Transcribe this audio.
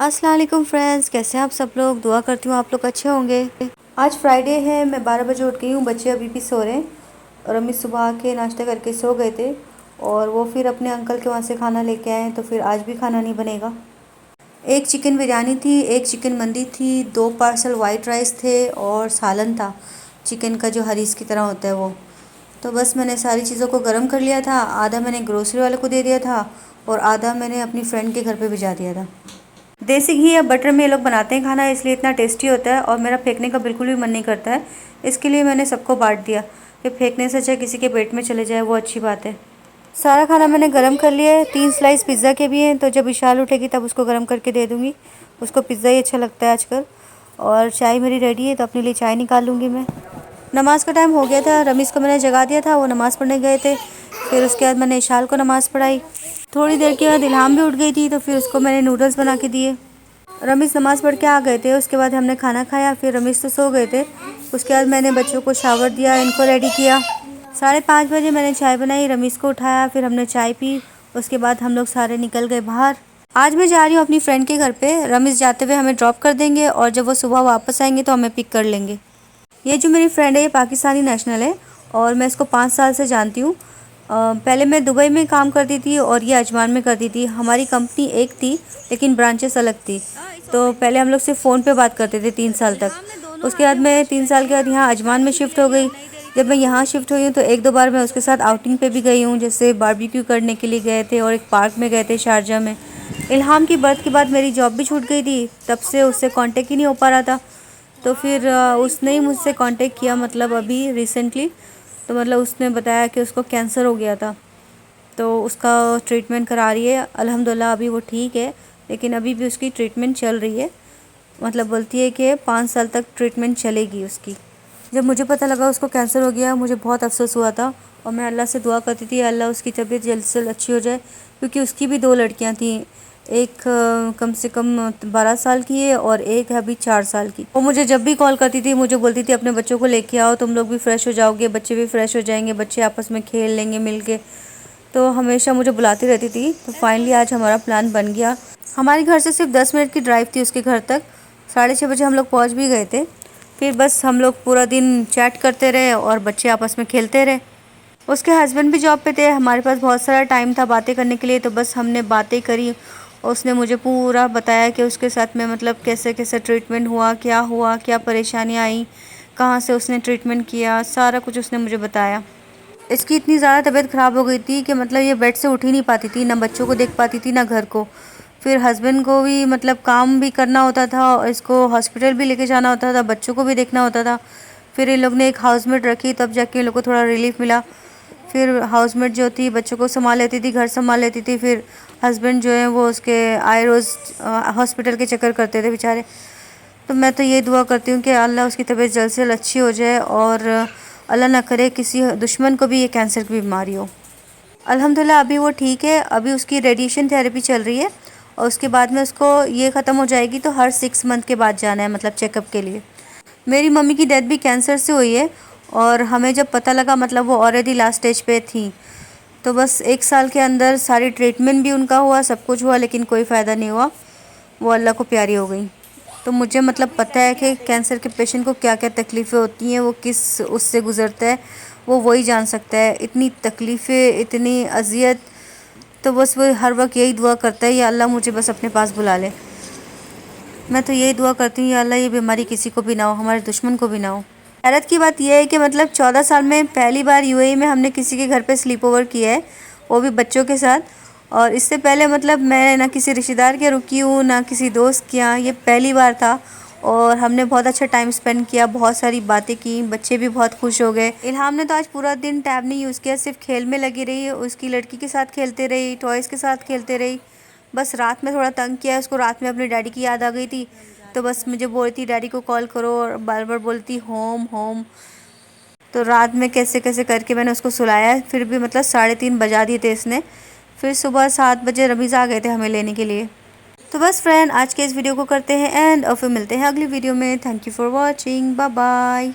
अस्सलाम वालेकुम फ्रेंड्स, कैसे हैं आप सब लोग। दुआ करती हूँ आप लोग अच्छे होंगे। आज फ्राइडे है, मैं 12 बजे उठ गई हूँ। बच्चे अभी भी सो रहे हैं और अम्मी सुबह आके नाश्ता करके सो गए थे और वो फिर अपने अंकल के वहाँ से खाना लेके आए, तो फिर आज भी खाना नहीं बनेगा। एक चिकन बिरयानी थी, एक चिकन मंदी थी, 2 पार्सल वाइट राइस थे और सालन था चिकन का जो हरीस की तरह होता है वो। तो बस मैंने सारी चीज़ों को गर्म कर लिया था। आधा मैंने ग्रोसरी वाले को दे दिया था और आधा मैंने अपनी फ्रेंड के घर पे भिजा दिया था। देसी घी या बटर में ये लोग बनाते हैं खाना, इसलिए इतना टेस्टी होता है और मेरा फेंकने का बिल्कुल भी मन नहीं करता है। इसके लिए मैंने सबको बांट दिया कि फेंकने से अच्छा किसी के पेट में चले जाए, वो अच्छी बात है। सारा खाना मैंने गरम कर लिया है। 3 स्लाइस पिज़्ज़ा के भी हैं, तो जब विशाल उठेगी तब उसको गरम करके दे दूँगी। उसको पिज़्ज़ा ही अच्छा लगता है आजकल। और चाय मेरी रेडी है, तो अपने लिए चाय निकाल लूँगी मैं। नमाज़ का टाइम हो गया था, रमीज़ को मैंने जगा दिया था, वो नमाज़ पढ़ने गए थे। फिर उसके बाद मैंने इशाल को नमाज़ पढ़ाई। थोड़ी देर के बाद इल्हाम भी उठ गई थी, तो फिर उसको मैंने नूडल्स बना के दिए। रमीज़ नमाज़ पढ़ के आ गए थे, उसके बाद हमने खाना खाया। फिर रमीज़ तो सो गए थे। उसके बाद मैंने बच्चों को शावर दिया, इनको रेडी किया। 5:30 बजे मैंने चाय बनाई, रमीज़ को उठाया, फिर हमने चाय पी। उसके बाद हम लोग सारे निकल गए बाहर। आज मैं जा रही हूँ अपनी फ्रेंड के घर पे। रमीज़ जाते हुए हमें ड्रॉप कर देंगे और जब वो सुबह वापस आएंगे तो हमें पिक कर लेंगे। ये जो मेरी फ्रेंड है ये पाकिस्तानी नेशनल है और मैं इसको 5 साल से जानती हूँ। पहले मैं दुबई में काम करती थी और ये अजमान में करती थी। हमारी कंपनी एक थी लेकिन ब्रांचेस अलग थी। तो पहले हम लोग सिर्फ फ़ोन पे बात करते थे 3 साल तक। उसके बाद मैं 3 साल के बाद यहाँ अजमान में शिफ्ट हो गई। जब मैं यहाँ शिफ्ट हुई हूँ तो 1-2 बार मैं उसके साथ आउटिंग पे भी गई हूँ, जैसे बारबेक्यू करने के लिए गए थे और एक पार्क में गए थे शारजा में। इल्हाम की बर्थ के बाद मेरी जॉब भी छूट गई थी, तब से उससे कांटेक्ट ही नहीं हो पा रहा था। तो फिर उसने ही मुझसे कांटेक्ट किया, मतलब अभी रिसेंटली। तो मतलब उसने बताया कि उसको कैंसर हो गया था, तो उसका ट्रीटमेंट करा रही है। अल्हम्दुलिल्लाह अभी वो ठीक है, लेकिन अभी भी उसकी ट्रीटमेंट चल रही है। मतलब बोलती है कि 5 साल तक ट्रीटमेंट चलेगी उसकी। जब मुझे पता लगा उसको कैंसर हो गया, मुझे बहुत अफसोस हुआ था और मैं अल्लाह से दुआ करती थी अल्लाह उसकी तबीयत जल्द से जल्द अच्छी हो जाए, क्योंकि उसकी भी 2 लड़कियां थीं। एक कम से कम 12 साल की है और एक है अभी 4 साल की। वो मुझे जब भी कॉल करती थी मुझे बोलती थी अपने बच्चों को लेके आओ, तुम लोग भी फ्रेश हो जाओगे, बच्चे भी फ्रेश हो जाएंगे, बच्चे आपस में खेल लेंगे मिल के। तो हमेशा मुझे बुलाती रहती थी। तो फाइनली आज हमारा प्लान बन गया। हमारे घर से सिर्फ 10 मिनट की ड्राइव थी उसके घर तक। 6:30 बजे हम लोग पहुँच भी गए थे। फिर बस हम लोग पूरा दिन चैट करते रहे और बच्चे आपस में खेलते रहे। उसके हस्बैंड भी जॉब पे थे, हमारे पास बहुत सारा टाइम था बातें करने के लिए, तो बस हमने बातें करी। उसने मुझे पूरा बताया कि उसके साथ में मतलब कैसे कैसे ट्रीटमेंट हुआ, क्या परेशानियाँ आई, कहाँ से उसने ट्रीटमेंट किया, सारा कुछ उसने मुझे बताया। इसकी इतनी ज़्यादा तबीयत ख़राब हो गई थी कि मतलब ये बेड से उठ ही नहीं पाती थी, ना बच्चों को देख पाती थी ना घर को। फिर हस्बैंड को भी मतलब काम भी करना होता था और इसको हॉस्पिटल भी लेके जाना होता था, बच्चों को भी देखना होता था। फिर इन लोग ने एक हाउसमेट रखी, तब जाके इन लोग को थोड़ा रिलीफ मिला। फिर हाउसमेट जो थी बच्चों को संभाल लेती थी, घर संभाल लेती थी। फिर हस्बैंड जो है वो उसके आए रोज़ हॉस्पिटल के चक्कर करते थे बेचारे। तो मैं तो ये दुआ करती हूँ कि अल्लाह उसकी तबीयत जल्द से जल्द अच्छी हो जाए और अल्लाह ना करे किसी दुश्मन को भी ये कैंसर की बीमारी हो। अल्हम्दुलिल्लाह अभी वो ठीक है। अभी उसकी रेडिएशन थेरेपी चल रही है और उसके बाद में उसको ये ख़त्म हो जाएगी तो हर 6 मंथ के बाद जाना है, मतलब चेकअप के लिए। मेरी मम्मी की डेथ भी कैंसर से हुई है और हमें जब पता लगा मतलब वो ऑलरेडी लास्ट स्टेज पे थी। तो बस 1 साल के अंदर सारी ट्रीटमेंट भी उनका हुआ, सब कुछ हुआ, लेकिन कोई फ़ायदा नहीं हुआ। वो अल्लाह को प्यारी हो गई। तो मुझे मतलब पता है कि कैंसर के पेशेंट को क्या क्या तकलीफ़ें होती हैं, वो किस उससे गुज़रता है, वो वही जान सकता है। इतनी तकलीफ़ें, इतनी अज़ियत, तो बस वो हर वक्त यही दुआ करता है या अल्लाह मुझे बस अपने पास बुला ले। मैं तो यही दुआ करती हूँ या अल्लाह ये बीमारी किसी को भी ना हो, हमारे दुश्मन को भी ना हो। हैरत की बात यह है कि मतलब 14 साल में पहली बार यूएई में हमने किसी के घर पे स्लीप ओवर किया है, वो भी बच्चों के साथ। और इससे पहले मतलब मैं ना किसी रिश्तेदार के रुकी हूँ ना किसी दोस्त के यहाँ, ये पहली बार था। और हमने बहुत अच्छा टाइम स्पेंड किया, बहुत सारी बातें की, बच्चे भी बहुत खुश हो गए। इल्हाम ने तो आज पूरा दिन टैब नहीं यूज़ किया, सिर्फ खेल में लगी रही, उसकी लड़की के साथ खेलते रही, टॉयज़ के साथ खेलते रही। बस रात में थोड़ा तंग किया, उसको रात में अपने डैडी की याद आ गई थी, तो बस मुझे बोल रही थी डैडी को कॉल करो और बार बार बोलती होम होम। तो रात में कैसे कैसे करके मैंने उसको सुलाया, फिर भी मतलब 3:30 बजा दिए थे इसने। फिर सुबह 7 बजे रमीज़ आ गए थे हमें लेने के लिए। तो बस फ्रेंड आज के इस वीडियो को करते हैं एंड और फिर मिलते हैं अगली वीडियो में। Thank you for watching, bye bye.